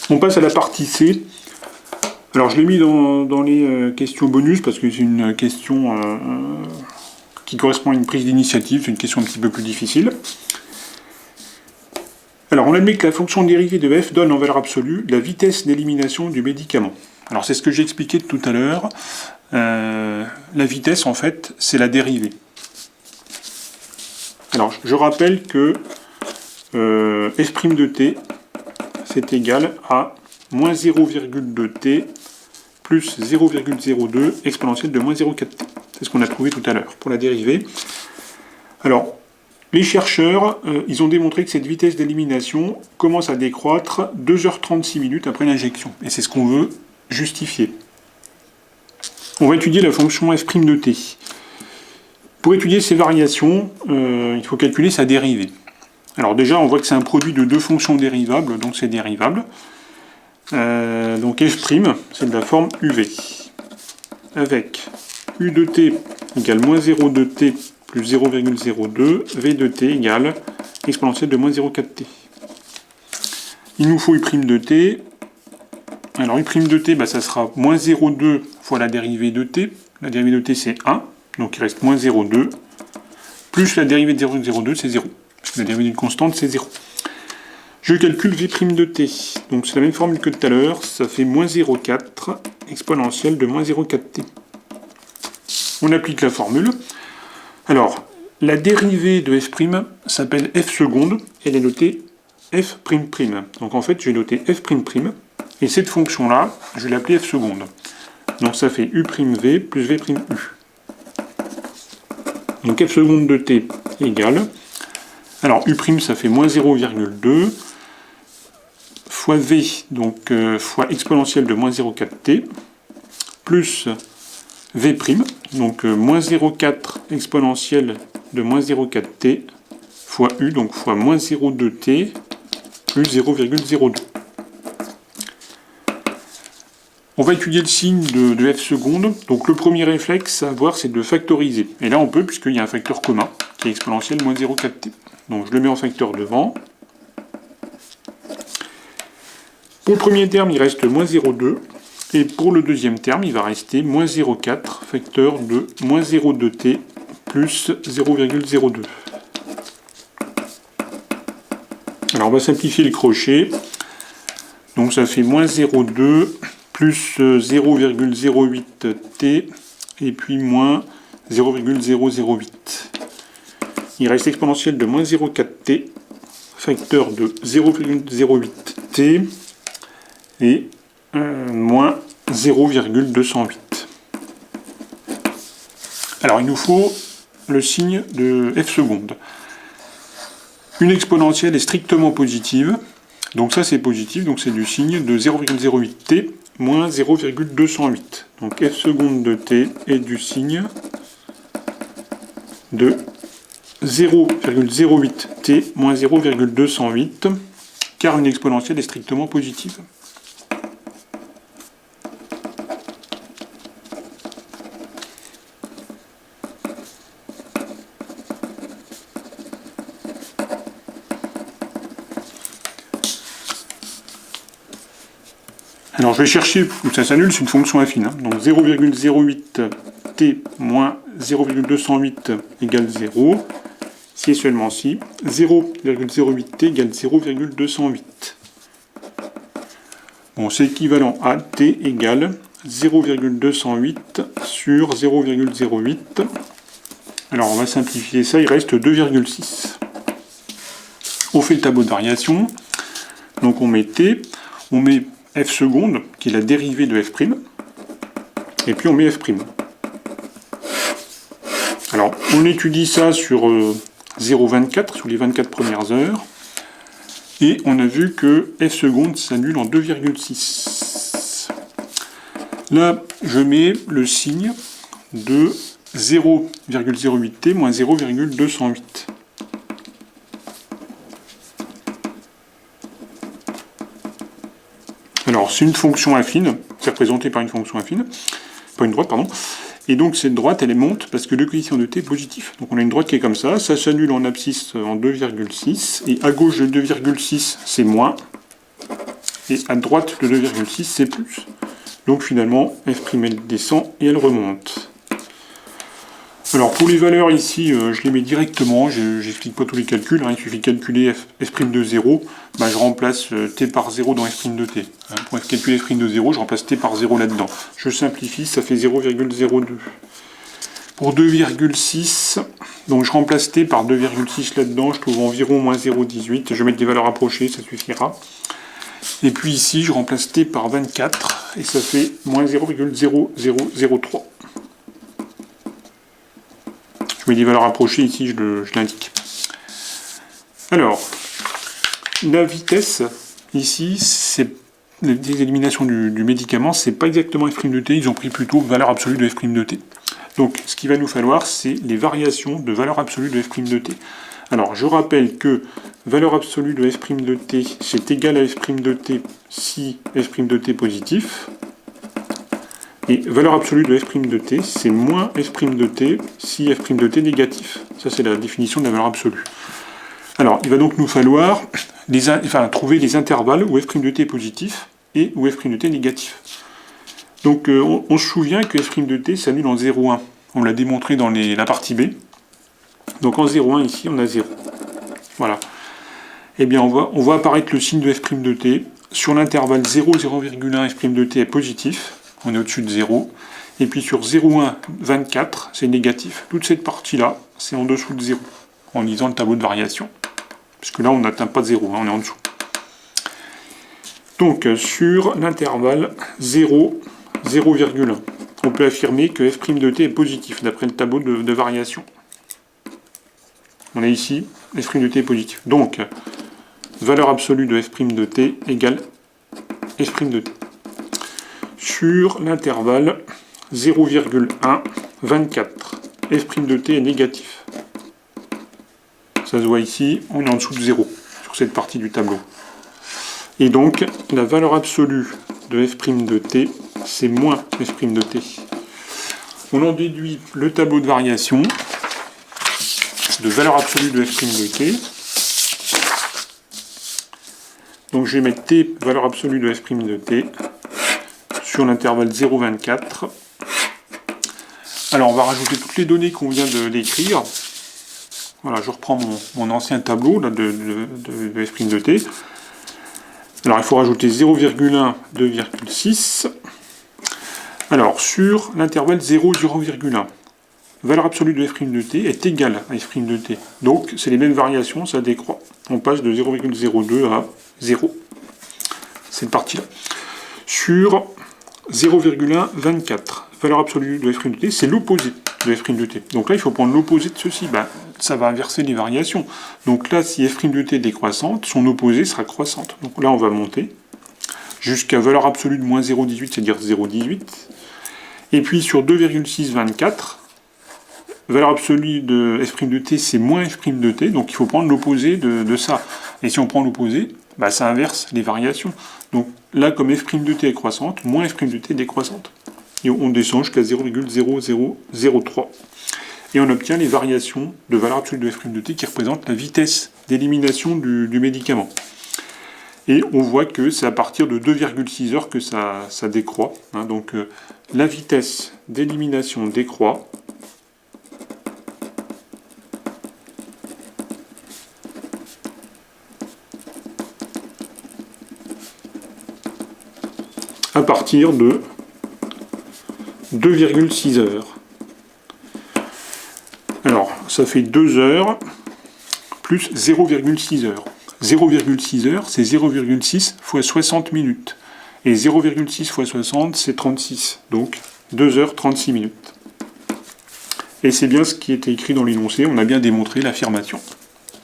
On passe à la partie C. Alors je l'ai mis dans les questions bonus parce que c'est une question qui correspond à une prise d'initiative, c'est une question un petit peu plus difficile. Alors on admet que la fonction dérivée de f donne en valeur absolue la vitesse d'élimination du médicament. Alors c'est ce que j'ai expliqué tout à l'heure. La vitesse en fait c'est la dérivée. Alors je rappelle que f' de t c'est égal à moins 0,2t plus 0,02 exponentielle de moins 0,4t. C'est ce qu'on a trouvé tout à l'heure pour la dérivée. Alors, les chercheurs, ils ont démontré que cette vitesse d'élimination commence à décroître 2h36 minutes après l'injection. Et c'est ce qu'on veut justifier. On va étudier la fonction f' de t. Pour étudier ces variations, il faut calculer sa dérivée. Alors déjà, on voit que c'est un produit de deux fonctions dérivables, donc c'est dérivable. Donc f', c'est de la forme UV. Avec U de t égale moins 0 de t plus 0,02, V de t égale exponentielle de moins 0,4t. Il nous faut U' de t. Alors U' de t, ça sera moins 0,2 fois la dérivée de t. La dérivée de t, c'est 1, donc il reste moins 0,2. Plus la dérivée de 0,02, c'est 0. Parce que la dérivée d'une constante, c'est 0. Je calcule V' de t. Donc c'est la même formule que tout à l'heure. Ça fait moins 0,4 exponentielle de moins 0,4t. On applique la formule. Alors, la dérivée de f' s'appelle f seconde. Elle est notée f''. Donc en fait, je vais noter f''. Et cette fonction-là, je vais l'appeler f seconde. Donc ça fait u'v plus v'u. Donc f seconde de t égale... Alors u', ça fait moins 0,2 fois v, donc fois exponentielle de moins 0,4t, plus v', donc moins 0,4 exponentielle de moins 0,4t, fois u, donc fois moins 0,2t, plus 0,02. On va étudier le signe de f seconde. Donc le premier réflexe à avoir, c'est de factoriser. Et là, on peut, puisqu'il y a un facteur commun, qui est exponentielle moins 0,4t. Donc je le mets en facteur devant. Pour le premier terme, il reste moins 0,2. Et pour le deuxième terme, il va rester moins 0,4, facteur de moins 0,2t plus 0,02. Alors on va simplifier le crochet. Donc ça fait moins 0,2 plus 0,08t et puis moins 0,008. Il reste exponentielle de moins 0,4t, facteur de 0,08t et moins 0,208. Alors il nous faut le signe de f seconde. Une exponentielle est strictement positive, donc ça c'est positif, donc c'est du signe de 0,08t moins 0,208. Donc f seconde de t est du signe de 0,08t moins 0,208, car une exponentielle est strictement positive. Alors je vais chercher où ça s'annule, c'est une fonction affine. Donc 0,08t moins 0,208 égale 0. Si et seulement si, 0,08t égale 0,208. Bon, c'est équivalent à t égale 0,208 sur 0,08. Alors on va simplifier ça, il reste 2,6. On fait le tableau de variation. Donc on met t, on met f seconde, qui est la dérivée de f', et puis on met f'. Alors, on étudie ça sur 0,24, sur les 24 premières heures, et on a vu que f seconde s'annule en 2,6. Là, je mets le signe de 0,08t moins 0,208. Alors, c'est une fonction affine, c'est représenté par une fonction affine, pas une droite, pardon. Et donc, cette droite, elle monte parce que le coefficient de t est positif. Donc, on a une droite qui est comme ça s'annule en abscisse en 2,6, et à gauche de 2,6, c'est moins, et à droite de 2,6 c'est plus. Donc finalement, f', elle descend et elle remonte. Alors pour les valeurs ici, je les mets directement, j'explique pas tous les calculs, hein, il suffit de calculer f' de 0, bah, je remplace t par 0 dans f' de t. Hein, pour calculer f' de 0, je remplace t par 0 là-dedans. Je simplifie, ça fait 0,02. Pour 2,6, donc je remplace t par 2,6 là-dedans, je trouve environ moins 0,18, je vais mettre des valeurs approchées, ça suffira. Et puis ici, je remplace t par 24, et ça fait moins 0,0003. Je mets des valeurs approchées ici, je l'indique. Alors, la vitesse, ici, c'est des éliminations du médicament, c'est pas exactement f' de t, ils ont pris plutôt valeur absolue de f' de t. Donc, ce qu'il va nous falloir, c'est les variations de valeur absolue de f' de t. Alors, je rappelle que valeur absolue de f' de t, c'est égal à f' de t si f' de t positif. Et valeur absolue de f' de t, c'est moins f' de t si f' de t négatif. Ça, c'est la définition de la valeur absolue. Alors, il va donc nous falloir trouver les intervalles où f' de t est positif et où f' de t est négatif. Donc, on se souvient que f' de t s'annule en 0,1. On l'a démontré dans la partie B. Donc, en 0,1, ici, on a 0. Voilà. Eh bien, on voit apparaître le signe de f' de t. Sur l'intervalle 0, 0,1, f' de t est positif. On est au-dessus de 0. Et puis sur 0,1, 24, c'est négatif. Toute cette partie-là, c'est en dessous de 0, en lisant le tableau de variation. Puisque là, on n'atteint pas 0, hein, on est en dessous. Donc, sur l'intervalle 0, 0,1, on peut affirmer que f' de t est positif, d'après le tableau de variation. On a ici, f' de t est positif. Donc, valeur absolue de f' de t égale f' de t. Sur l'intervalle 0,1, 24, f' de t est négatif. Ça se voit ici, on est en dessous de 0 sur cette partie du tableau. Et donc, la valeur absolue de f' de t, c'est moins f' de t. On en déduit le tableau de variation de valeur absolue de f' de t. Donc je vais mettre t, valeur absolue de f' de t, sur l'intervalle 0,24. Alors on va rajouter toutes les données qu'on vient de décrire. Voilà, je reprends mon ancien tableau là, de f' de t. Alors il faut rajouter 0,1, 2,6. Alors sur l'intervalle 0, 0,1, valeur absolue de f' de t est égale à f' de t. Donc c'est les mêmes variations, ça décroît. On passe de 0,02 à 0. Cette partie-là. Sur 0,1, 24, valeur absolue de f' de t, c'est l'opposé de f' de t. Donc là, il faut prendre l'opposé de ceci. Ben, ça va inverser les variations. Donc là, si f' de t est décroissante, son opposé sera croissante. Donc là, on va monter jusqu'à valeur absolue de moins 0,18, c'est-à-dire 0,18. Et puis sur 2,6, 24, valeur absolue de f' de t, c'est moins f' de t. Donc il faut prendre l'opposé de ça. Et si on prend l'opposé, bah, ça inverse les variations. Donc là, comme f' de t est croissante, moins f' de t est décroissante. Et on descend jusqu'à 0,0003. Et on obtient les variations de valeur absolue de f' de t qui représentent la vitesse d'élimination du médicament. Et on voit que c'est à partir de 2,6 heures que ça décroît. Hein. Donc la vitesse d'élimination décroît. À partir de 2,6 heures. Alors, ça fait 2 heures plus 0,6 heures. 0,6 heures, c'est 0,6 fois 60 minutes. Et 0,6 fois 60, c'est 36. Donc, 2 heures 36 minutes. Et c'est bien ce qui était écrit dans l'énoncé, on a bien démontré l'affirmation.